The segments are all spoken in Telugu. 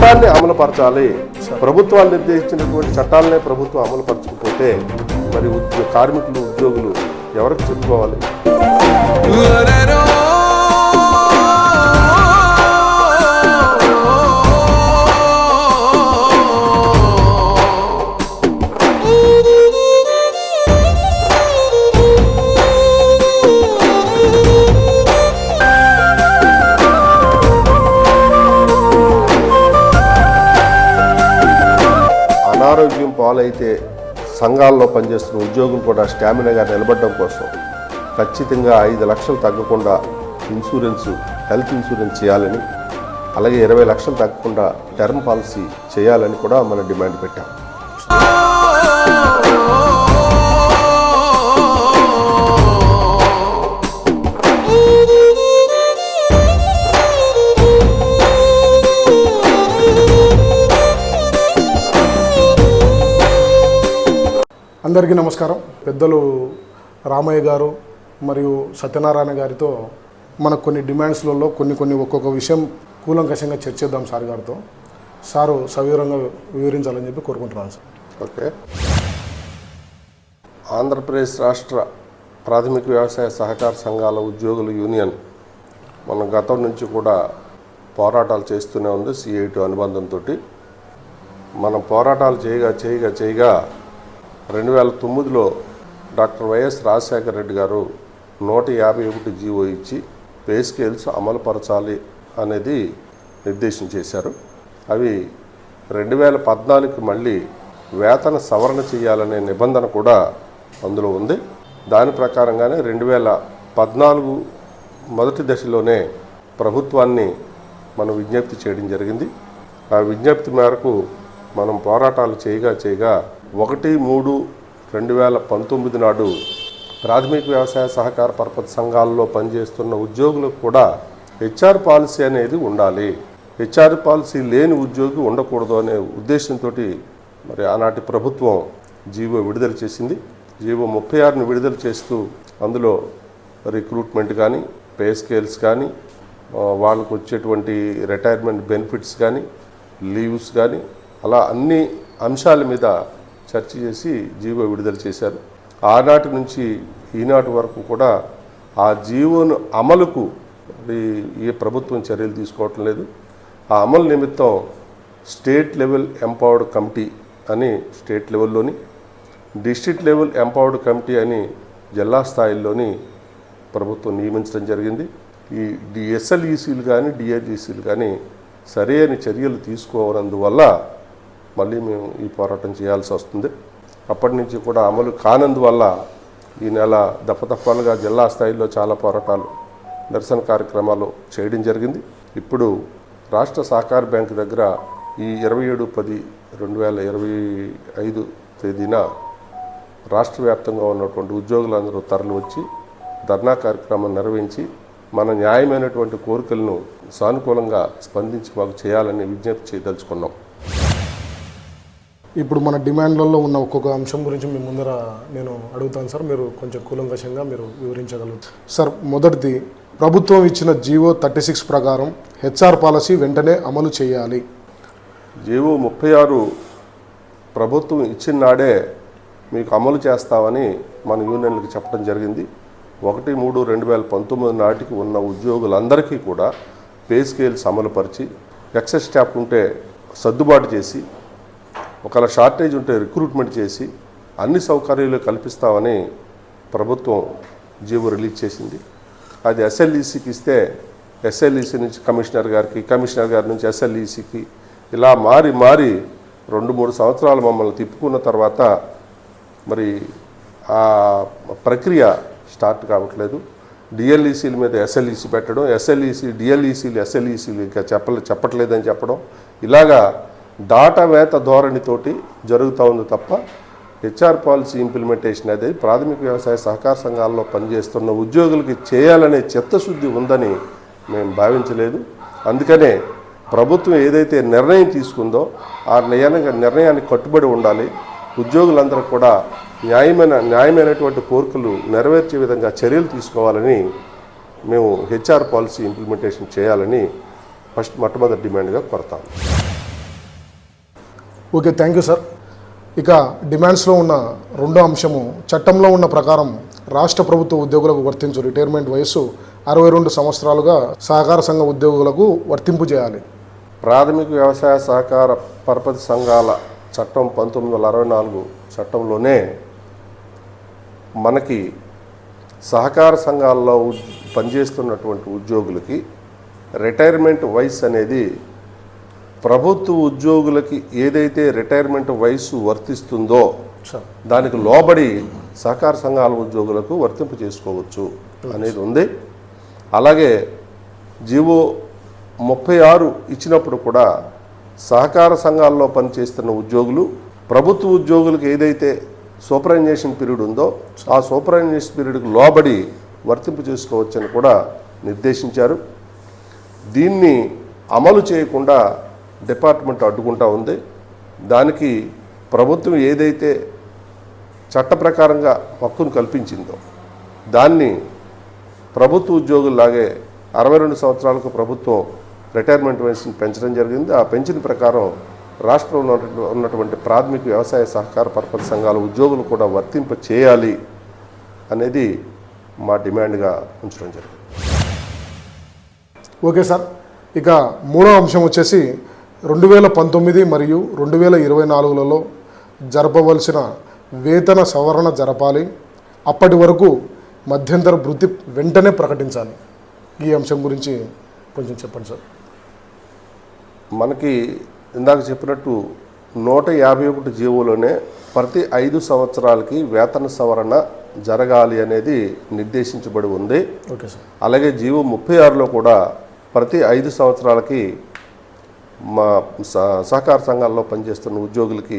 చట్టాన్ని అమలుపరచాలి. ప్రభుత్వాలు నిర్దేశించినటువంటి చట్టాలనే ప్రభుత్వం అమలుపరచకపోతే మరి కార్మికులు ఉద్యోగులు ఎవరికి చెప్పుకోవాలి? అనారోగ్యం పాలైతే సంఘాల్లో పనిచేస్తున్న ఉద్యోగులు కూడా స్టామినాగా నిలబడడం కోసం ఖచ్చితంగా 5 లక్షలు తగ్గకుండా హెల్త్ ఇన్సూరెన్స్ చేయాలని, అలాగే 20 లక్షలు తగ్గకుండా టర్మ్ పాలసీ చేయాలని కూడా మనం డిమాండ్ పెట్టాం. అందరికీ నమస్కారం. పెద్దలు రామయ్య గారు మరియు సత్యనారాయణ గారితో మనకు కొన్ని డిమాండ్స్లలో కొన్ని ఒక్కొక్క విషయం కూలంకషంగా చర్చిద్దాం సార్ గారితో. సారు సవివరంగా వివరించాలని చెప్పి కోరుకుంటున్నాను సార్. ఓకే. ఆంధ్రప్రదేశ్ రాష్ట్ర ప్రాథమిక వ్యవసాయ సహకార సంఘాల ఉద్యోగుల యూనియన్ మన గతం నుంచి కూడా పోరాటాలు చేస్తూనే ఉంది. CI2 అనుబంధంతో మనం పోరాటాలు చేయగా 2009లో డాక్టర్ వైఎస్ రాజశేఖర రెడ్డి గారు 151 జీవో ఇచ్చి పే స్కేల్స్ అమలుపరచాలి అనేది నిర్దేశం చేశారు. అవి 2014కి మళ్ళీ వేతన సవరణ చేయాలనే నిబంధన కూడా అందులో ఉంది. దాని ప్రకారంగానే 2014 మొదటి దశలోనే ప్రభుత్వాన్ని మనం విజ్ఞప్తి చేయడం జరిగింది. ఆ విజ్ఞప్తి మేరకు మనం పోరాటాలు చేయగా 1/3/2019 నాడు ప్రాథమిక వ్యవసాయ సహకార పరపతి సంఘాల్లో పనిచేస్తున్న ఉద్యోగులకు కూడా HR పాలసీ అనేది ఉండాలి. HR పాలసీ లేని ఉద్యోగి ఉండకూడదు అనే ఉద్దేశంతో మరి ఆనాటి ప్రభుత్వం జీవో విడుదల చేసింది. జీవో 36ని విడుదల చేస్తూ అందులో రిక్రూట్మెంట్ కానీ, పే స్కేల్స్ కానీ, వాళ్ళకు వచ్చేటువంటి రిటైర్మెంట్ బెనిఫిట్స్ కానీ, లీవ్స్ కానీ, అలా అన్ని అంశాల మీద చర్చ చేసి జీవో విడుదల చేశారు. ఆనాటి నుంచి ఈనాటి వరకు కూడా ఆ జీవోను అమలుకు ఏ ప్రభుత్వం చర్యలు తీసుకోవటం లేదు. ఆ అమలు నిమిత్తం స్టేట్ లెవెల్ ఎంపవర్డ్ కమిటీ అని స్టేట్ లెవెల్లోని, డిస్ట్రిక్ట్ లెవెల్ ఎంపవర్డ్ కమిటీ అని జిల్లా స్థాయిల్లోని ప్రభుత్వం నియమించడం జరిగింది. ఈ SLECలు కానీ, DRGCలు కానీ సరైన చర్యలు తీసుకోనందువల్ల మళ్ళీ మేము ఈ పోరాటం చేయాల్సి వస్తుంది. అప్పటి నుంచి కూడా అమలు కానందువల్ల ఈ నెల దఫాలుగా జిల్లా స్థాయిలో చాలా పోరాటాలు, నిరసన కార్యక్రమాలు చేయడం జరిగింది. ఇప్పుడు రాష్ట్ర సహకార బ్యాంకు దగ్గర ఈ 27/10/2025 తేదీన రాష్ట్ర వ్యాప్తంగా ఉన్నటువంటి ఉద్యోగులందరూ తరలి వచ్చి ధర్నా కార్యక్రమం నిర్వహించి మన న్యాయమైనటువంటి కోరికలను సానుకూలంగా స్పందించి మాకు చేయాలని విజ్ఞప్తి చేయదలుచుకున్నాం. ఇప్పుడు మన డిమాండ్లలో ఉన్న ఒక్కొక్క అంశం గురించి మీ ముందర నేను అడుగుతాను సార్. మీరు కొంచెం కూలంకషంగా మీరు వివరించగలుగుతారు సార్. మొదటిది, ప్రభుత్వం ఇచ్చిన జీవో 36 ప్రకారం HR పాలసీ వెంటనే అమలు చేయాలి. జీవో 36 ప్రభుత్వం ఇచ్చిన నాడే మీకు అమలు చేస్తామని మన యూనియన్లకు చెప్పడం జరిగింది. 1/3/2019 నాటికి ఉన్న ఉద్యోగులందరికీ కూడా పే స్కేల్స్ అమలుపరిచి, ఎక్సెస్ స్టాఫ్ ఉంటే సర్దుబాటు చేసి, ఒకవేళ షార్టేజ్ ఉంటే రిక్రూట్మెంట్ చేసి అన్ని సౌకర్యాలు కల్పిస్తామని ప్రభుత్వం జీవో రిలీజ్ చేసింది. అది SLECకి ఇస్తే SLEC నుంచి కమిషనర్ గారికి, కమిషనర్ గారి నుంచి SLECకి ఇలా మారి 2-3 సంవత్సరాలు మమ్మల్ని తిప్పుకున్న తర్వాత మరి ఆ ప్రక్రియ స్టార్ట్ కావట్లేదు. DLECల మీద SLEC పెట్టడం, DLECలు SLECలు ఇంకా చెప్పట్లేదని చెప్పడం, ఇలాగా డాటా వేత ధోరణితోటి జరుగుతూ ఉంది తప్ప HR పాలసీ ఇంప్లిమెంటేషన్ అనేది ప్రాథమిక వ్యవసాయ సహకార సంఘాల్లో పనిచేస్తున్న ఉద్యోగులకి చేయాలనే చిత్తశుద్ధి ఉందని మేము భావించలేదు. అందుకనే ప్రభుత్వం ఏదైతే నిర్ణయం తీసుకుందో ఆ నిర్ణయానికి కట్టుబడి ఉండాలి. ఉద్యోగులందరూ కూడా న్యాయమైనటువంటి కోరికలు నెరవేర్చే విధంగా చర్యలు తీసుకోవాలని మేము HR పాలసీ ఇంప్లిమెంటేషన్ చేయాలని మొట్టమొదటి డిమాండ్గా కోరతాము. Okay, thank you sir. ఇక డిమాండ్స్లో ఉన్న రెండో అంశము, చట్టంలో ఉన్న ప్రకారం రాష్ట్ర ప్రభుత్వ ఉద్యోగులకు వర్తించు రిటైర్మెంట్ వయస్సు 62 సంవత్సరాలుగా సహకార సంఘ ఉద్యోగులకు వర్తింపు చేయాలి. ప్రాథమిక వ్యవసాయ సహకార పరపతి సంఘాల చట్టం 1964 చట్టంలోనే మనకి సహకార సంఘాల్లో పనిచేస్తున్నటువంటి ఉద్యోగులకి రిటైర్మెంట్ వయసు అనేది ప్రభుత్వ ఉద్యోగులకి ఏదైతే రిటైర్మెంట్ వయసు వర్తిస్తుందో సార్ దానికి లోబడి సహకార సంఘాల ఉద్యోగులకు వర్తింపు చేసుకోవచ్చు అనేది ఉంది. అలాగే జీవో 36 ఇచ్చినప్పుడు కూడా సహకార సంఘాల్లో పనిచేస్తున్న ఉద్యోగులు ప్రభుత్వ ఉద్యోగులకు ఏదైతే సూపర్వైజేషన్ పీరియడ్ ఉందో ఆ సూపర్వైజేషన్ పీరియడ్కి లోబడి వర్తింపు చేసుకోవచ్చని కూడా నిర్దేశించారు. దీన్ని అమలు చేయకుండా డిపార్ట్మెంట్ అడ్డుకుంటా ఉంది. దానికి ప్రభుత్వం ఏదైతే చట్ట ప్రకారంగా హక్కును కల్పించిందో దాన్ని ప్రభుత్వ ఉద్యోగుల్లాగే 62 సంవత్సరాలకు ప్రభుత్వం రిటైర్మెంట్ వయసును పెంచడం జరిగింది. ఆ పెంచిన ప్రకారం రాష్ట్రంలో ఉన్నటువంటి ప్రాథమిక వ్యవసాయ సహకార పరపతి సంఘాల ఉద్యోగులు కూడా వర్తింప చేయాలి అనేది మా డిమాండ్గా ఉంచడం జరిగింది. Okay sir. ఇక మూడో అంశం వచ్చేసి 2019 మరియు 2024లలో జరపవలసిన వేతన సవరణ జరపాలి. అప్పటి వరకు మధ్యంతర భృతి వెంటనే ప్రకటించాలి. ఈ అంశం గురించి కొంచెం చెప్పండి సార్. మనకి ఇందాక చెప్పినట్టు 151 జీవోలోనే ప్రతి 5 సంవత్సరాలకి వేతన సవరణ జరగాలి అనేది నిర్దేశించబడి ఉంది. Okay sir. అలాగే జీవో 36లో కూడా ప్రతి 5 సంవత్సరాలకి మా సహకార సంఘాల్లో పనిచేస్తున్న ఉద్యోగులకి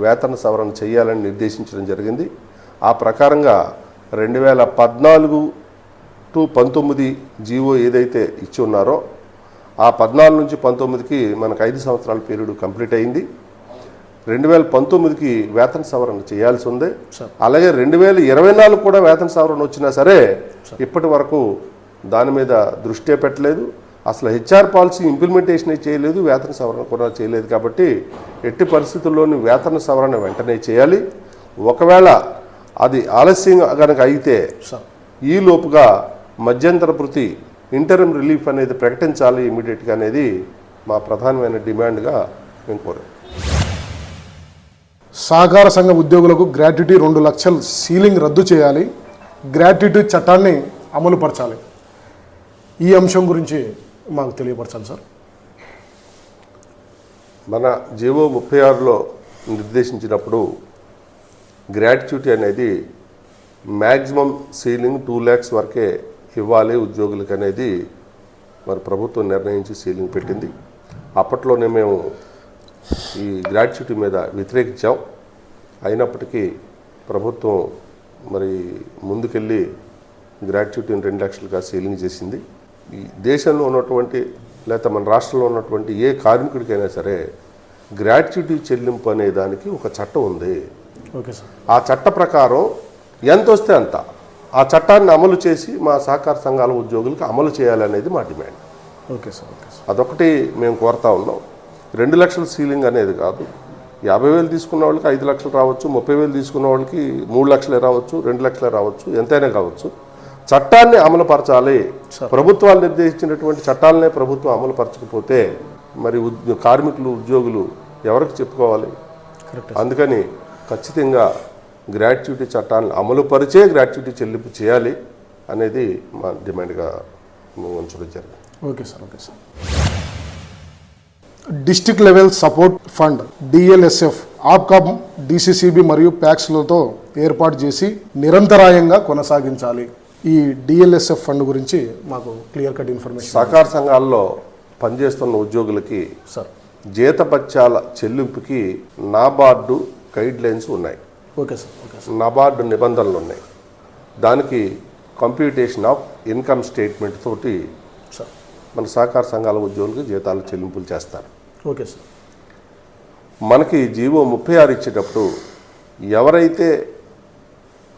వేతన సవరణ చేయాలని నిర్దేశించడం జరిగింది. ఆ ప్రకారంగా 2014 టు 19 జీవో ఏదైతే ఇచ్చి ఉన్నారో ఆ 14 నుంచి 19కి మనకు 5 సంవత్సరాల పీరియడ్ కంప్లీట్ అయింది. 2019కి వేతన సవరణ చేయాల్సి ఉంది. అలాగే 2024 కూడా వేతన సవరణ వచ్చినా సరే ఇప్పటి వరకు దాని మీద దృష్టి పెట్టలేదు. అసలు హెచ్ఆర్ పాలసీ ఇంప్లిమెంటేషన్ చేయలేదు, వేతన సవరణ కూడా చేయలేదు. కాబట్టి ఎట్టి పరిస్థితుల్లోని వేతన సవరణ వెంటనే చేయాలి. ఒకవేళ అది ఆలస్యంగా కనుక అయితే ఈ లోపుగా మధ్యంతర భృతి ఇంటరిమ్ రిలీఫ్ అనేది ప్రకటించాలి ఇమీడియట్గా అనేది మా ప్రధానమైన డిమాండ్గా మేము కోరాం. సహకార సంఘ ఉద్యోగులకు గ్రాట్యుటీ 2 లక్షలు సీలింగ్ రద్దు చేయాలి. గ్రాట్యుటీ చట్టాన్ని అమలు పరచాలి. ఈ అంశం గురించి మాకు తెలియపరచాలి సార్. మన జీవో 36లో నిర్దేశించినప్పుడు గ్రాట్యుటీ అనేది మ్యాక్సిమం సీలింగ్ 2 lakhs వరకే ఇవ్వాలి ఉద్యోగులకు అనేది మరి ప్రభుత్వం నిర్ణయించి సీలింగ్ పెట్టింది. అప్పట్లోనే మేము ఈ గ్రాట్యుటీ మీద వ్యతిరేకించాం. అయినప్పటికీ ప్రభుత్వం మరి ముందుకెళ్ళి గ్రాట్యుటీని 2 లక్షలుగా సీలింగ్ చేసింది. ఈ దేశంలో ఉన్నటువంటి లేకపోతే మన రాష్ట్రంలో ఉన్నటువంటి ఏ కార్మికుడికైనా సరే గ్రాట్యుటీ చెల్లింపు అనే దానికి ఒక చట్టం ఉంది. Okay sir. ఆ చట్ట ప్రకారం ఎంత వస్తే అంత ఆ చట్టాన్ని అమలు చేసి మా సహకార సంఘాల ఉద్యోగులకు అమలు చేయాలనేది మా demand. Okay sir. Okay sir. అదొకటి మేము కోరుతా ఉన్నాం. 2 లక్షల సీలింగ్ అనేది కాదు. 50,000 తీసుకున్న వాళ్ళకి 5 లక్షలు రావచ్చు, 30,000 తీసుకున్న వాళ్ళకి 3 లక్షలే రావచ్చు, 2 లక్షలే రావచ్చు, ఎంతైనా కావచ్చు. చట్టాన్ని అమలుపరచాలి. ప్రభుత్వాలు నిర్దేశించినటువంటి చట్టాలనే ప్రభుత్వం అమలుపరచకపోతే మరి కార్మికులు ఉద్యోగులు ఎవరికి చెప్పుకోవాలి? అందుకని ఖచ్చితంగా గ్రాట్యుటీ చట్టాలను అమలుపరిచే గ్రాట్యుటీ చెల్లింపు చేయాలి అనేది మా డిమాండ్గా ఉంచడం జరిగింది. Okay sir. Okay sir. District level support fund DLSF APCOM DCCB మరియు ప్యాక్స్లతో ఏర్పాటు చేసి నిరంతరాయంగా కొనసాగించాలి. ఈ డిఎల్ఎస్ఎఫ్ ఫండ్ గురించి మాకు క్లియర్ కట్ ఇన్ఫర్మేషన్. సహకార సంఘాల్లో పనిచేస్తున్న ఉద్యోగులకి సార్ జీతభత్యాల చెల్లింపుకి నాబార్డు గైడ్ లైన్స్ ఉన్నాయి. Okay sir. Okay sir. NABARD నిబంధనలు ఉన్నాయి. దానికి కంప్యూటేషన్ ఆఫ్ ఇన్కమ్ స్టేట్మెంట్ తోటి సార్ మన సహకార సంఘాల ఉద్యోగులకు జీతాల చెల్లింపులు చేస్తారు. Okay sir. మనకి జీవో 36 ఇచ్చేటప్పుడు ఎవరైతే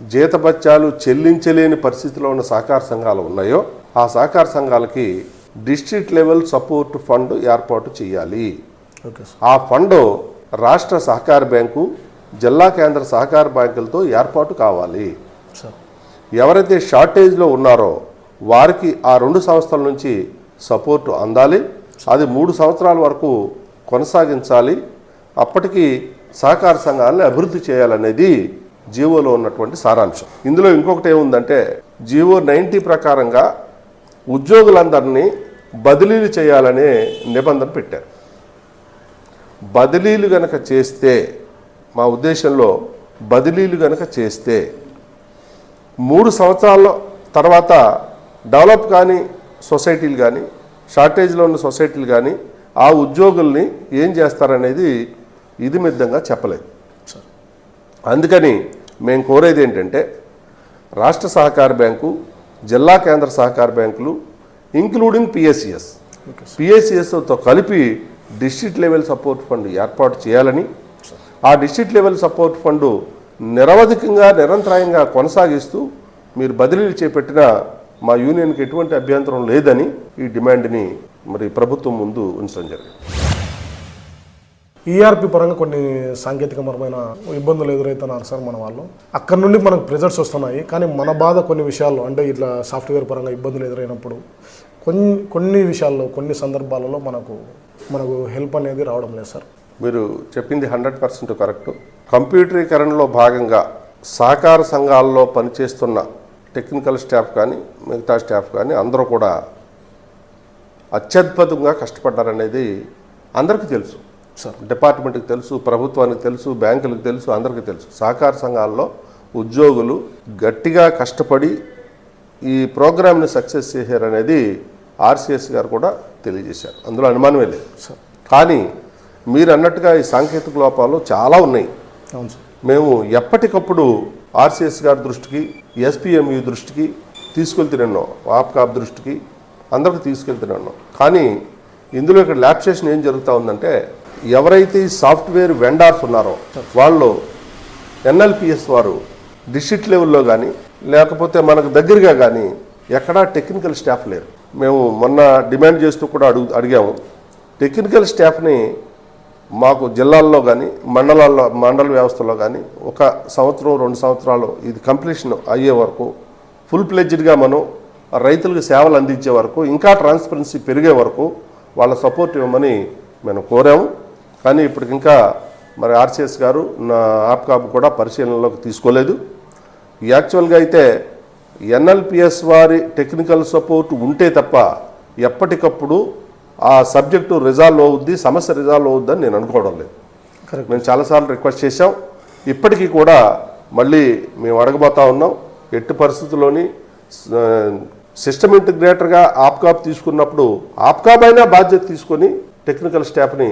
జీతభత్యాలు చెల్లించలేని పరిస్థితిలో ఉన్న సహకార సంఘాలు ఉన్నాయో ఆ సహకార సంఘాలకి డిస్ట్రిక్ట్ లెవెల్ సపోర్ట్ ఫండ్ ఏర్పాటు చేయాలి. Okay sir. ఆ ఫండ్ రాష్ట్ర సహకార బ్యాంకు, జిల్లా కేంద్ర సహకార బ్యాంకులతో ఏర్పాటు కావాలి. సార్ ఎవరైతే షార్టేజ్లో ఉన్నారో వారికి ఆ 2 సంవత్సరాల నుంచి సపోర్టు అందాలి. అది 3 సంవత్సరాల వరకు కొనసాగించాలి. అప్పటికి సహకార సంఘాలను అభివృద్ధి చేయాలనేది జీవోలో ఉన్నటువంటి సారాంశం. ఇందులో ఇంకొకటి ఏముందంటే జీవో 90 ప్రకారంగా ఉద్యోగులందరినీ బదిలీలు చేయాలనే నిబంధన పెట్టారు. బదిలీలు గనక చేస్తే, మా ఉద్దేశంలో బదిలీలు గనక చేస్తే 3 సంవత్సరాల తర్వాత డెవలప్ కానీ సొసైటీలు కానీ, షార్టేజ్లో ఉన్న సొసైటీలు కానీ ఆ ఉద్యోగుల్ని ఏం చేస్తారనేది ఇది మిద్దంగా చెప్పలేదు. అందుకని మేము కోరేది ఏంటంటే రాష్ట్ర సహకార బ్యాంకు, జిల్లా కేంద్ర సహకార బ్యాంకులు ఇంక్లూడింగ్ పిఎస్సిఎస్తో కలిపి డిస్ట్రిక్ట్ లెవెల్ సపోర్ట్ ఫండ్ ఏర్పాటు చేయాలని, ఆ డిస్ట్రిక్ట్ లెవెల్ సపోర్ట్ ఫండ్ నిరవధికంగా నిరంతరాయంగా కొనసాగిస్తూ మీరు బదిలీలు చేపట్టిన మా యూనియన్కి ఎటువంటి అభ్యంతరం లేదని ఈ డిమాండ్ని మరి ప్రభుత్వం ముందు ఉంచడం జరిగింది. ఈఆర్పి పరంగా కొన్ని సాంకేతికపరమైన ఇబ్బందులు ఎదురవుతున్నారు సార్ మన వాళ్ళు. అక్కడ నుండి మనకు ప్రెజర్స్ వస్తున్నాయి, కానీ మన బాధ కొన్ని విషయాల్లో అంటే ఇట్లా సాఫ్ట్వేర్ పరంగా ఇబ్బందులు ఎదురైనప్పుడు కొన్ని విషయాల్లో కొన్ని సందర్భాలలో మనకు హెల్ప్ అనేది రావడం లేదు సార్. మీరు చెప్పింది 100% కరెక్ట్. కంప్యూటరీకరణలో భాగంగా సహకార సంఘాల్లో పనిచేస్తున్న టెక్నికల్ స్టాఫ్ కానీ మిగతా స్టాఫ్ కానీ అందరూ కూడా అత్యద్భుతంగా కష్టపడ్డారనేది అందరికీ తెలుసు సార్. డిపార్ట్మెంట్కి తెలుసు, ప్రభుత్వానికి తెలుసు, బ్యాంకులకు తెలుసు, అందరికీ తెలుసు. సహకార సంఘాల్లో ఉద్యోగులు గట్టిగా కష్టపడి ఈ ప్రోగ్రామ్ని సక్సెస్ చేశారనేది ఆర్సిఎస్ గారు కూడా తెలియజేశారు. అందులో అనుమానమే లేదు సార్. కానీ మీరు అన్నట్టుగా ఈ సాంకేతిక లోపాలు చాలా ఉన్నాయి. అవును సార్. మేము ఎప్పటికప్పుడు ఆర్సిఎస్ గారి దృష్టికి, ఎస్పీఎంయు దృష్టికి తీసుకెళ్తున్నాం, ఆప్కాబ్ దృష్టికి అందరికీ తీసుకెళ్తున్నాం. కానీ ఇందులో ఇక్కడ ల్యాప్సేషన్ ఏం జరుగుతూ ఉందంటే ఎవరైతే ఈ సాఫ్ట్వేర్ వెండార్స్ ఉన్నారో వాళ్ళు ఎన్ఎల్పిఎస్ వారు డిస్ట్రిక్ట్ లెవెల్లో కానీ లేకపోతే మనకు దగ్గరగా కానీ ఎక్కడా టెక్నికల్ స్టాఫ్ లేరు. మేము మొన్న డిమాండ్ చేస్తూ కూడా అడిగాము. టెక్నికల్ స్టాఫ్ని మాకు జిల్లాల్లో కానీ మండల వ్యవస్థలో కానీ 1 సంవత్సరం 2 సంవత్సరాలు ఇది కంప్లీషన్ అయ్యే వరకు ఫుల్ ప్లెడ్జ్డ్గా మనం రైతులకు సేవలు అందించే వరకు, ఇంకా ట్రాన్స్పరెన్సీ పెరిగే వరకు వాళ్ళ సపోర్ట్ ఇవ్వమని మేము కోరాము. కానీ ఇప్పటికి ఇంకా మరి ఆర్సిఎస్ గారు నా ఆప్కాబ్ కూడా పరిశీలనలోకి తీసుకోలేదు. యాక్చువల్గా అయితే ఎన్ఎల్పిఎస్ వారి టెక్నికల్ సపోర్ట్ ఉంటే తప్ప ఎప్పటికప్పుడు ఆ సబ్జెక్టు రిజాల్వ్ అవుద్ది, సమస్య రిజాల్వ్ అవుద్దని నేను అనుకోవడం లేదు. మేము చాలాసార్లు రిక్వెస్ట్ చేశాం. ఇప్పటికీ కూడా మళ్ళీ మేము అడగబోతా ఉన్నాం. ఎట్టి పరిస్థితుల్లోని సిస్టమ్ ఇంటిగ్రేటర్గా ఆప్కాబ్ తీసుకున్నప్పుడు ఆప్కాబ్ అయినా బాధ్యత తీసుకొని టెక్నికల్ స్టాఫ్ని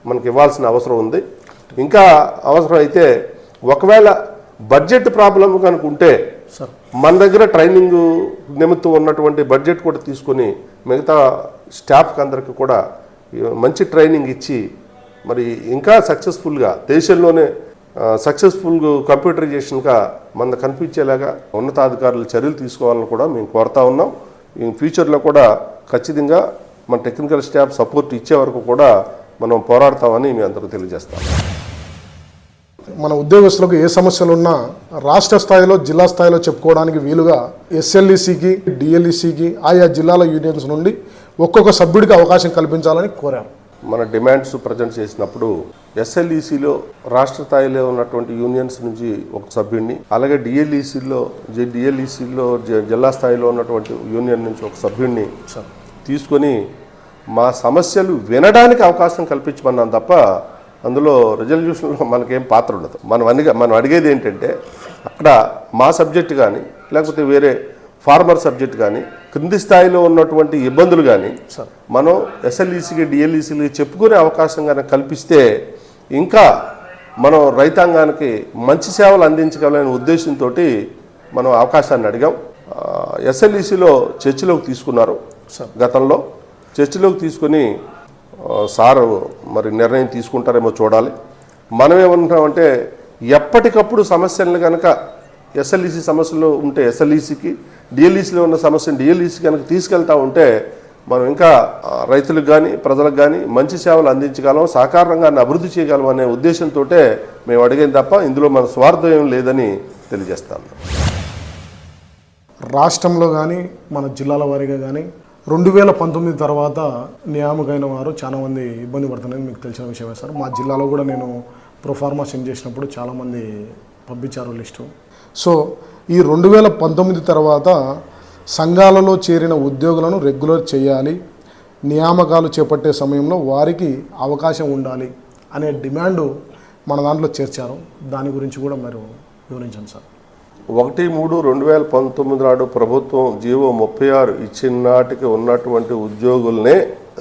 మనకి ఇవ్వాల్సిన అవసరం ఉంది. ఇంకా అవసరం అయితే ఒకవేళ బడ్జెట్ ప్రాబ్లం కనుక ఉంటే మన దగ్గర ట్రైనింగ్ నిమిత్తం ఉన్నటువంటి బడ్జెట్ కూడా తీసుకొని మిగతా స్టాఫ్కి అందరికీ కూడా మంచి ట్రైనింగ్ ఇచ్చి మరి ఇంకా సక్సెస్ఫుల్గా దేశంలోనే సక్సెస్ఫుల్ కంప్యూటరైజేషన్గా మన కనిపించేలాగా ఉన్నతాధికారులు చర్యలు తీసుకోవాలని కూడా మేము కోరుతా ఉన్నాం. ఈ ఫ్యూచర్లో కూడా ఖచ్చితంగా మన టెక్నికల్ స్టాఫ్ సపోర్ట్ ఇచ్చే వరకు కూడా మనం పోరాడతామని మేము అందరికీ తెలియజేస్తాం. మన ఉద్యోగస్తులకు ఏ సమస్యలు ఉన్నా రాష్ట్ర స్థాయిలో, జిల్లా స్థాయిలో చెప్పుకోవడానికి వీలుగా ఎస్ఎల్ఈసికి, డిఎల్ఈసికి ఆయా జిల్లాల యూనియన్స్ నుండి ఒక్కొక్క సభ్యుడికి అవకాశం కల్పించాలని కోరారు. మన డిమాండ్స్ ప్రజెంట్ చేసినప్పుడు ఎస్ఎల్ఈసిలో రాష్ట్ర స్థాయిలో ఉన్నటువంటి యూనియన్స్ నుంచి ఒక సభ్యుడిని, అలాగే డిఎల్ఈసిలో జిల్లా స్థాయిలో ఉన్నటువంటి యూనియన్ నుంచి ఒక సభ్యుడిని తీసుకొని మా సమస్యలు వినడానికి అవకాశం కల్పించమన్నాం తప్ప అందులో రిజల్యూషన్లో మనకేం పాత్ర ఉండదు. మనం అడిగేది ఏంటంటే అక్కడ మా సబ్జెక్ట్ కానీ లేకపోతే వేరే ఫార్మర్ సబ్జెక్ట్ కానీ క్రింది స్థాయిలో ఉన్నటువంటి ఇబ్బందులు కానీ మనం ఎస్ఎల్ఈసికి, డిఎల్ఈసికి చెప్పుకునే అవకాశం కానీ కల్పిస్తే ఇంకా మనం రైతాంగానికి మంచి సేవలు అందించగలనే ఉద్దేశంతో మనం అవకాశాన్ని అడిగాం. ఎస్ఎల్ఈసిలో చర్చలోకి తీసుకున్నారు. గతంలో చర్చలోకి తీసుకొని సారు మరి నిర్ణయం తీసుకుంటారేమో చూడాలి. మనం ఏమంటున్నామంటే ఎప్పటికప్పుడు సమస్యలను కనుక ఎస్ఎల్ఈసి సమస్యలు ఉంటే ఎస్ఎల్ఈసికి, డిఎల్ఈసిలో ఉన్న సమస్యను డిఎల్ఈసి కనుక తీసుకెళ్తా ఉంటే మనం ఇంకా రైతులకు కానీ ప్రజలకు కానీ మంచి సేవలు అందించగలం, సహకార రంగాన్ని అభివృద్ధి చేయగలం అనే ఉద్దేశంతో మేము అడిగేది తప్ప ఇందులో మన స్వార్థం ఏం లేదని తెలియజేస్తాము. రాష్ట్రంలో కానీ మన జిల్లాల వారీగా కానీ 2019 తర్వాత నియామకైన వారు చాలామంది ఇబ్బంది పడుతున్నారని మీకు తెలిసిన విషయమే సార్. మా జిల్లాలో కూడా నేను ప్రొఫార్మా సెండ్ చేసినప్పుడు చాలామంది పంపించారు లిస్టు. సో ఈ 2019 తర్వాత సంఘాలలో చేరిన ఉద్యోగులను రెగ్యులర్ చేయాలి, నియామకాలు చేపట్టే సమయంలో వారికి అవకాశం ఉండాలి అనే డిమాండు మన దాంట్లో చేర్చారు. దాని గురించి కూడా మీరు వివరించండి సార్. 1/3/2019 నాడు ప్రభుత్వం జీవో 36 ఇచ్చిన నాటికి ఉన్నటువంటి ఉద్యోగులనే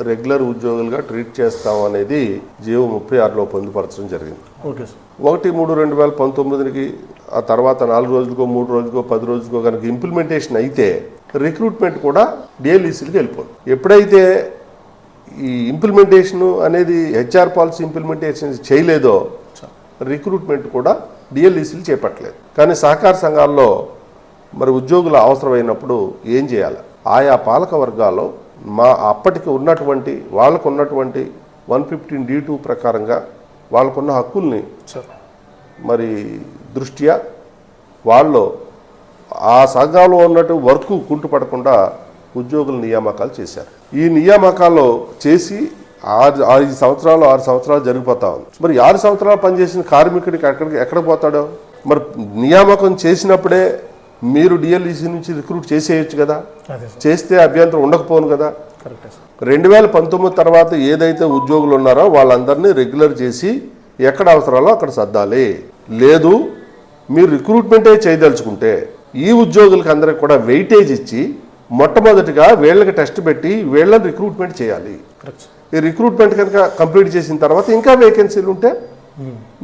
రెగ్యులర్ ఉద్యోగులుగా ట్రీట్ చేస్తాం అనేది జీవో 36లో పొందుపరచడం జరిగింది. Okay sir. 1/3/2019కి ఆ తర్వాత 4 రోజులకో 3 రోజులకో 10 రోజులకో కనుక ఇంప్లిమెంటేషన్ అయితే రిక్రూట్మెంట్ కూడా డిఎల్ఈసీలకు వెళ్ళిపోతుంది. ఎప్పుడైతే ఈ ఇంప్లిమెంటేషన్ అనేది హెచ్ఆర్ పాలసీ ఇంప్లిమెంటేషన్ చేయలేదో రిక్రూట్మెంట్ కూడా డిఎల్ఈసీలు చేపట్టలేదు. కానీ సహకార సంఘాల్లో మరి ఉద్యోగుల అవసరమైనప్పుడు ఏం చేయాలి? ఆయా పాలక వర్గాల్లో అప్పటికి ఉన్నటువంటి వాళ్ళకు ఉన్నటువంటి 115D2 ప్రకారంగా వాళ్ళకున్న హక్కుల్ని మరి దృష్ట్యా వాళ్ళు ఆ సంఘంలో ఉన్నట్టు వర్క్ కుంటుపడకుండా ఉద్యోగుల నియామకాలు చేశారు. ఈ నియామకాలు చేసి 6 సంవత్సరాలు జరిగిపోతా ఉంది. మరి 6 సంవత్సరాలు పనిచేసిన కార్మికుడికి ఎక్కడ పోతాడో? మరి నియామకం చేసినప్పుడే మీరు డిఎల్ఈసీ నుంచి రిక్రూట్ చేసేయచ్చు కదా, చేస్తే అభ్యంతరం ఉండకపోను కదా. 2019 తర్వాత ఏదైతే ఉద్యోగులు ఉన్నారో వాళ్ళందరినీ రెగ్యులర్ చేసి ఎక్కడ అవసరాలో అక్కడ సర్దాలి. లేదు మీరు రిక్రూట్మెంటే చేయదలుచుకుంటే ఈ ఉద్యోగులకి అందరికి కూడా వెయిటేజ్ ఇచ్చి మొట్టమొదటిగా వీళ్ళకి టెస్ట్ పెట్టి వీళ్ళని రిక్రూట్మెంట్ చేయాలి. ఈ రిక్రూట్మెంట్ కనుక కంప్లీట్ చేసిన తర్వాత ఇంకా వేకెన్సీలు ఉంటే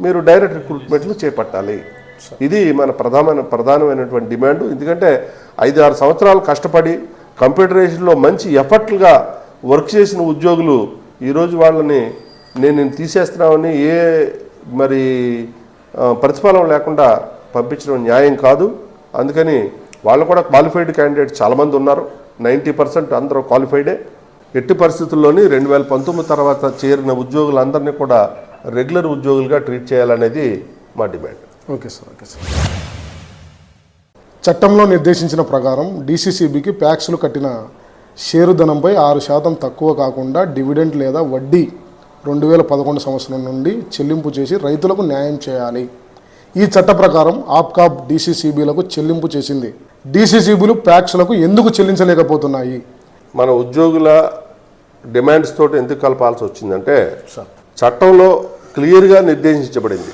మీరు డైరెక్ట్ రిక్రూట్మెంట్లు చేపట్టాలి. ఇది మన ప్రధానమైనటువంటి డిమాండ్. ఎందుకంటే 5-6 సంవత్సరాలు కష్టపడి కంప్యూటరైజేషన్లో మంచి ఎఫర్ట్లుగా వర్క్ చేసిన ఉద్యోగులు ఈరోజు వాళ్ళని నేను తీసేస్తున్నామని మరి ప్రతిఫలం లేకుండా పంపించడం న్యాయం కాదు. అందుకని వాళ్ళు కూడా క్వాలిఫైడ్ క్యాండిడేట్స్ చాలామంది ఉన్నారు. 90% అందరూ క్వాలిఫైడే. ఎట్టి పరిస్థితుల్లోని 2019 తర్వాత చేరిన ఉద్యోగులందరినీ కూడా రెగ్యులర్ ఉద్యోగులుగా ట్రీట్ చేయాలనేది మా డిమాండ్. Okay sir. చట్టంలో నిర్దేశించిన ప్రకారం డీసీసీబీకి ప్యాక్స్లు కట్టిన షేరుధనంపై 6% తక్కువ కాకుండా డివిడెంట్ లేదా వడ్డీ 2011 సంవత్సరం నుండి చెల్లింపు చేసి రైతులకు న్యాయం చేయాలి. ఈ చట్ట ప్రకారం ఆప్కాబ్ డీసీసీబీలకు చెల్లింపు చేసింది. డీసీసీబీలు ప్యాక్స్లకు ఎందుకు చెల్లించలేకపోతున్నాయి? మన ఉద్యోగుల డిమాండ్స్ తోటి ఎందుకు కలపాల్సి వచ్చిందంటే చట్టంలో క్లియర్గా నిర్దేశించబడింది.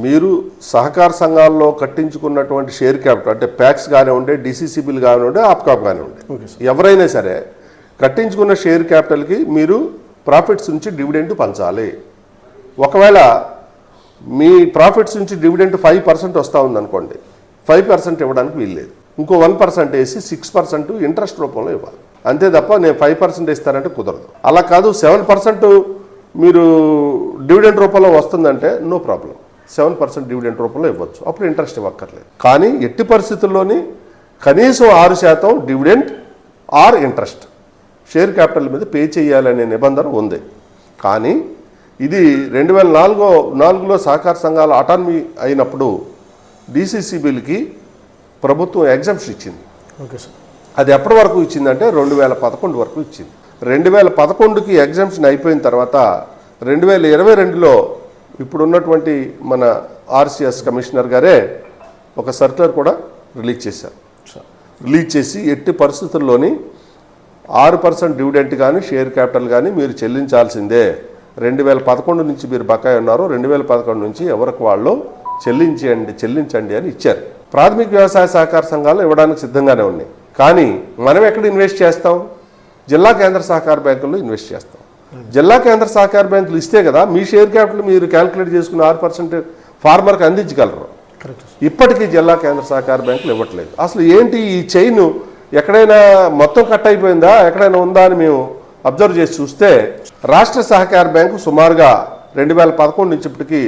మీరు సహకార సంఘాల్లో కట్టించుకున్నటువంటి షేర్ క్యాపిటల్ అంటే ప్యాక్స్ కానివ్వండి, డీసీసీబీలు కానివ్వండి, ఆప్కాబ్ కానివ్వండి, ఎవరైనా సరే కట్టించుకున్న షేర్ క్యాపిటల్కి మీరు ప్రాఫిట్స్ నుంచి డివిడెంట్ పంచాలి. ఒకవేళ మీ ప్రాఫిట్స్ నుంచి డివిడెంట్ 5% వస్తూ ఉందనుకోండి, 5% ఇవ్వడానికి వీల్లేదు. ఇంకో 1% వేసి 6% ఇంట్రెస్ట్ రూపంలో ఇవ్వాలి. అంతే తప్ప నేను 5% ఇస్తానంటే కుదరదు. అలా కాదు 7% మీరు డివిడెంట్ రూపంలో వస్తుందంటే నో ప్రాబ్లం, 7% డివిడెంట్ రూపంలో ఇవ్వచ్చు, అప్పుడు ఇంట్రెస్ట్ ఇవ్వక్కర్లేదు. కానీ ఎట్టి పరిస్థితుల్లోని కనీసం 6% dividend or interest share capital మీద పే చేయాలనే నిబంధన ఉంది. కానీ ఇది 2004లో సహకార సంఘాల అటానమీ అయినప్పుడు డీసీసీబీలకి ప్రభుత్వం ఎగ్జంప్షన్ ఇచ్చింది. Okay sir. అది ఎప్పటి వరకు ఇచ్చిందంటే 2011 వరకు ఇచ్చింది. 2011కి ఎగ్జంప్షన్ అయిపోయిన తర్వాత 2022లో ఇప్పుడున్నటువంటి మన ఆర్సీఎస్ కమిషనర్ గారే ఒక సర్క్యులర్ కూడా రిలీజ్ చేశారు. రిలీజ్ చేసి ఎట్టి పరిస్థితుల్లోని 6% డివిడెంట్ కానీ షేర్ క్యాపిటల్ కానీ మీరు చెల్లించాల్సిందే. 2011 నుంచి మీరు బకాయి ఉన్నారు, 2011 నుంచి ఎవరికి వాళ్ళు చెల్లించండి అని ఇచ్చారు. ప్రాథమిక వ్యవసాయ సహకార సంఘాలు ఇవ్వడానికి సిద్ధంగానే ఉన్నాయి. కానీ మనం ఎక్కడ ఇన్వెస్ట్ చేస్తాం? జిల్లా కేంద్ర సహకార బ్యాంకుల్లో ఇన్వెస్ట్ చేస్తాం. జిల్లా కేంద్ర సహకార బ్యాంకులు ఇస్తే కదా మీ షేర్ క్యాపిటల్ మీరు క్యాల్కులేట్ చేసుకుని 6% ఫార్మర్కి అందించగలరు. ఇప్పటికీ జిల్లా కేంద్ర సహకార బ్యాంకులు ఇవ్వట్లేదు. అసలు ఏంటి ఈ చైన్? ఎక్కడైనా మొత్తం కట్ అయిపోయిందా, ఎక్కడైనా ఉందా అని మేము అబ్జర్వ్ చేసి చూస్తే రాష్ట్ర సహకార బ్యాంకు సుమారుగా 2011 నుంచి ఇప్పటికీ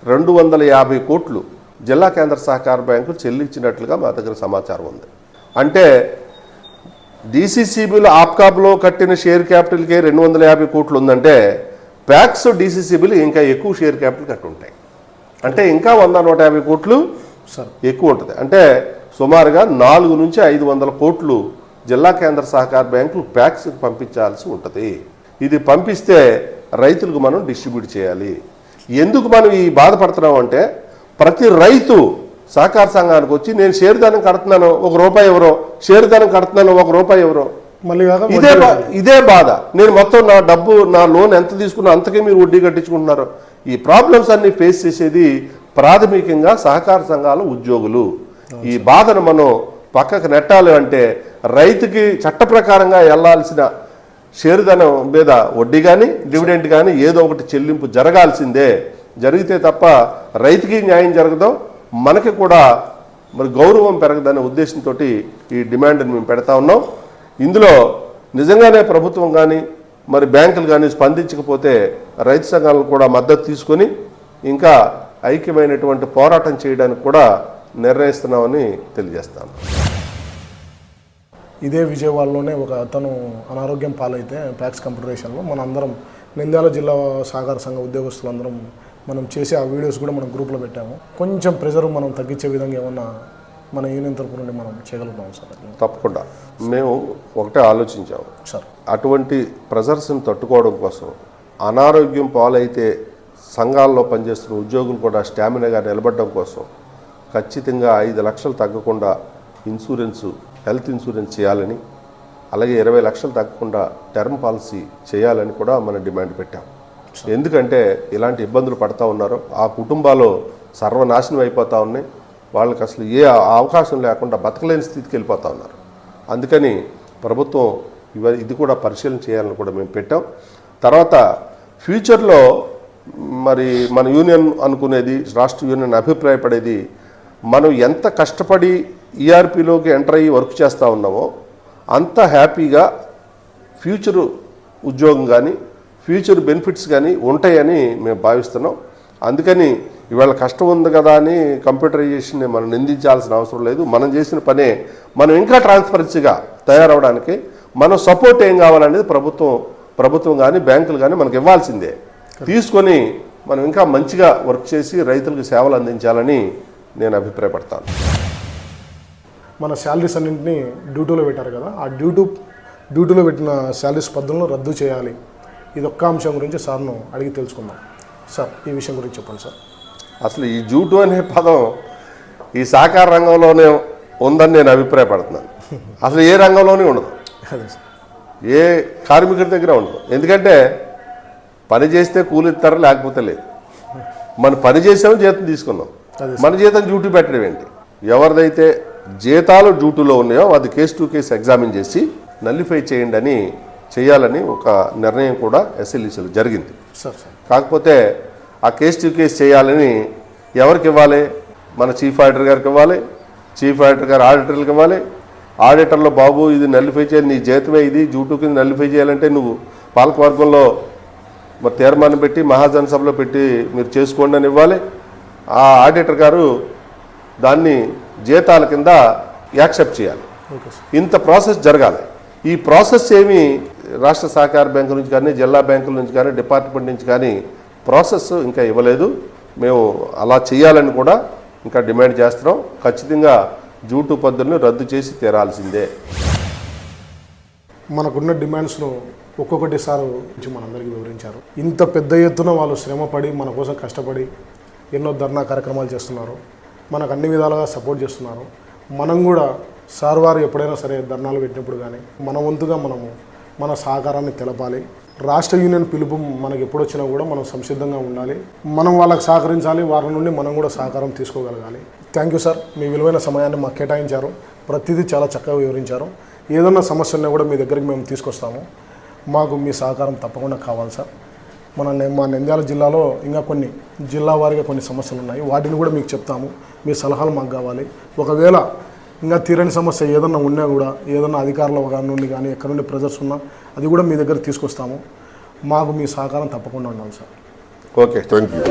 250 కోట్లు జిల్లా కేంద్ర సహకార బ్యాంకు చెల్లించినట్లుగా మా దగ్గర సమాచారం ఉంది. అంటే డీసీసీబీలో ఆప్కాబ్లో కట్టిన షేర్ క్యాపిటల్కే 250 కోట్లు ఉందంటే ప్యాక్స్ డీసీసీబీలు ఇంకా ఎక్కువ షేర్ క్యాపిటల్ కట్టి ఉంటాయి. అంటే ఇంకా 100-150 కోట్లు సార్ ఎక్కువ ఉంటుంది. అంటే సుమారుగా 400 నుంచి 500 కోట్లు జిల్లా కేంద్ర సహకార బ్యాంకులు ప్యాక్స్కి పంపించాల్సి ఉంటుంది. ఇది పంపిస్తే రైతులకు మనం డిస్ట్రిబ్యూట్ చేయాలి. ఎందుకు మనం ఈ బాధపడుతున్నాం అంటే ప్రతి రైతు సహకార సంఘానికి వచ్చి నేను షేరుదానం కడుతున్నాను ₹1 ఎవరో, షేరుదానం కడుతున్నాను ₹1 ఎవరో, మళ్ళీ కాక ఇదే బాధ. నేను మొత్తం నా డబ్బు నా లోన్ ఎంత తీసుకున్నా అంతకే మీరు వడ్డీ కట్టించుకుంటున్నారు. ఈ ప్రాబ్లమ్స్ అన్ని ఫేస్ చేసేది ప్రాథమికంగా సహకార సంఘాల ఉద్యోగులు. ఈ బాధను మనం పక్కకు నెట్టాలి అంటే రైతుకి చట్ట ప్రకారంగా వెళ్లాల్సిన షేరుధనం మీద వడ్డీ కానీ డివిడెంట్ కానీ ఏదో ఒకటి చెల్లింపు జరగాల్సిందే. జరిగితే తప్ప రైతుకి న్యాయం జరగదు, మనకి కూడా మరి గౌరవం పెరగదనే ఉద్దేశంతో ఈ డిమాండ్ని మేము పెడతా ఉన్నాం. ఇందులో నిజంగానే ప్రభుత్వం కానీ మరి బ్యాంకులు కానీ స్పందించకపోతే రైతు సంఘాలను కూడా మద్దతు తీసుకొని ఇంకా ఐక్యమైనటువంటి పోరాటం చేయడానికి కూడా నిర్ణయిస్తున్నామని తెలియజేస్తాను. ఇదే విజయవాడలోనే ఒక అతను అనారోగ్యం పాలైతే ప్యాక్స్ కంప్యూటరేషన్లో మన అందరం నంద్యాల జిల్లా సహకార సంఘ ఉద్యోగస్తులందరం మనం చేసే ఆ వీడియోస్ కూడా మనం గ్రూప్లో పెట్టాము. కొంచెం ప్రెజర్ మనం తగ్గించే విధంగా ఏమన్నా మన యూనియన్ తరపు నుండి మనం చేయగలుగుతాం సార్? తప్పకుండా. మేము ఒకటే ఆలోచించాము సార్, అటువంటి ప్రెజర్స్ని తట్టుకోవడం కోసం అనారోగ్యం పాలైతే సంఘాల్లో పనిచేస్తున్న ఉద్యోగులు కూడా స్టామినాగా నిలబడడం కోసం ఖచ్చితంగా 5 లక్షలు తగ్గకుండా హెల్త్ ఇన్సూరెన్స్ చేయాలని, అలాగే 20 లక్షలు తగ్గకుండా టర్మ్ పాలసీ చేయాలని కూడా మనం డిమాండ్ పెట్టాం. ఎందుకంటే ఇలాంటి ఇబ్బందులు పడతా ఉన్నారు, ఆ కుటుంబాలు సర్వనాశనం అయిపోతూ ఉన్నాయి, వాళ్ళకి అసలు ఏ అవకాశం లేకుండా బతకలేని స్థితికి వెళ్ళిపోతూ ఉన్నారు. అందుకని ప్రభుత్వం ఇది కూడా పరిశీలన చేయాలని కూడా మేము పెట్టాం. తర్వాత ఫ్యూచర్లో మరి మన యూనియన్ అనుకునేది, రాష్ట్ర యూనియన్ అభిప్రాయపడేది, మనం ఎంత కష్టపడి ఈఆర్పీలోకి ఎంటర్ అయ్యి వర్క్ చేస్తూ ఉన్నామో అంత హ్యాపీగా ఫ్యూచర్ ఉద్యోగం కానీ ఫ్యూచర్ బెనిఫిట్స్ కానీ ఉంటాయని మేము భావిస్తున్నాం. అందుకని ఇవాళ కష్టం ఉంది కదా అని కంప్యూటరైజేషన్ని మనం నిందించాల్సిన అవసరం లేదు. మనం చేసిన పనే మనం ఇంకా ట్రాన్స్పరెన్సీగా తయారవడానికి మనం సపోర్ట్ ఏం కావాలనేది ప్రభుత్వం కానీ బ్యాంకులు కానీ మనకు ఇవ్వాల్సిందే. తీసుకొని మనం ఇంకా మంచిగా వర్క్ చేసి రైతులకు సేవలు అందించాలని నేను అభిప్రాయపడతాను. మన శాలరీస్ అన్నింటినీ డ్యూటీలో పెట్టారు కదా, ఆ డ్యూటీలో పెట్టిన శాలరీస్ పద్ధతులను రద్దు చేయాలి. ఇది ఒక్క అంశం గురించి సార్ను అడిగి తెలుసుకుందాం. సార్, ఈ విషయం గురించి చెప్పండి సార్. అసలు ఈ డ్యూటీ అనే పదం ఈ సహకార రంగంలోనే ఉందని నేను అభిప్రాయపడుతున్నాను. అసలు ఏ రంగంలోనే ఉండదు, అదే సార్, ఏ కార్మికుడి దగ్గర ఉండదు. ఎందుకంటే పని చేస్తే కూలి ఇస్తారు, లేకపోతే లేదు. మనం పని చేసాము, జీతం తీసుకున్నాం, మన జీతం డ్యూటీ పెట్టడం ఏంటి? ఎవరిదైతే జీతాలు డ్యూటీలో ఉన్నాయో అది కేసు టు కేసు ఎగ్జామిన్ చేసి నల్లిఫై చేయాలని ఒక నిర్ణయం కూడా ఎస్ఎల్ఈసీలో జరిగింది. కాకపోతే ఆ కేసు టు కేసు చేయాలని ఎవరికి ఇవ్వాలి? మన చీఫ్ ఆడిటర్ గారికి ఇవ్వాలి, చీఫ్ ఆడిటర్ గారు ఆడిటర్లకు ఇవ్వాలి. ఆడిటర్లో బాబు ఇది నల్లిఫై చేయాలి, నీ జీతమే ఇది, డ్యూటీ కింద నల్లిఫై చేయాలంటే నువ్వు పాలకవర్గంలో మరి తీర్మానం పెట్టి మహాజన సభలో పెట్టి మీరు చేసుకోండి అని ఇవ్వాలి. ఆ ఆడిటర్ గారు దాన్ని జీతాల కింద యాక్సెప్ట్ చేయాలి. ఇంత ప్రాసెస్ జరగాలి. ఈ ప్రాసెస్ ఏమి రాష్ట్ర సహకార బ్యాంకు నుంచి కానీ జిల్లా బ్యాంకుల నుంచి కానీ డిపార్ట్మెంట్ నుంచి కానీ ప్రాసెస్ ఇంకా ఇవ్వలేదు. మేము అలా చేయాలని కూడా ఇంకా డిమాండ్ చేస్తున్నాం. ఖచ్చితంగా డ్యూటీ పద్ధతులను రద్దు చేసి తీరాల్సిందే. మనకున్న డిమాండ్స్ను ఒక్కొక్కటి సార్ మనందరికీ వివరించారు. ఇంత పెద్ద ఎత్తున వాళ్ళు శ్రమపడి మన కోసం కష్టపడి ఎన్నో ధర్నా కార్యక్రమాలు చేస్తున్నారు, మనకు అన్ని విధాలుగా సపోర్ట్ చేస్తున్నారు. మనం కూడా సార్ వారు ఎప్పుడైనా సరే ధర్నాలు పెట్టినప్పుడు కానీ మన వంతుగా మనము మన సహకారాన్ని తెలపాలి. రాష్ట్ర యూనియన్ పిలుపు మనకి ఎప్పుడొచ్చినా కూడా మనం సంసిద్ధంగా ఉండాలి. మనం వాళ్ళకి సహకరించాలి, వారి నుండి మనం కూడా సహకారం తీసుకోగలగాలి. థ్యాంక్ యూ సార్, మీ విలువైన సమయాన్ని మాకు కేటాయించారు. ప్రతిదీ చాలా చక్కగా వివరించారు. ఏదన్నా సమస్య ఉన్నా కూడా మీ దగ్గరికి మేము తీసుకొస్తాము. మాకు మీ సహకారం తప్పకుండా కావాలి సార్. మా నంద్యాల జిల్లాలో ఇంకా కొన్ని జిల్లా వారీగా కొన్ని సమస్యలు ఉన్నాయి, వాటిని కూడా మీకు చెప్తాము. మీ సలహాలు మాకు కావాలి. ఒకవేళ ఇంకా తీరని సమస్య ఏదన్నా ఉన్నా కూడా, ఏదన్నా అధికారుల నుండి కానీ ఎక్కడి నుండి ప్రెజర్స్ ఉన్నా అది కూడా మీ దగ్గర తీసుకొస్తాము. మాకు మీ సహకారం తప్పకుండా ఉండాలి సార్. Okay, thank you.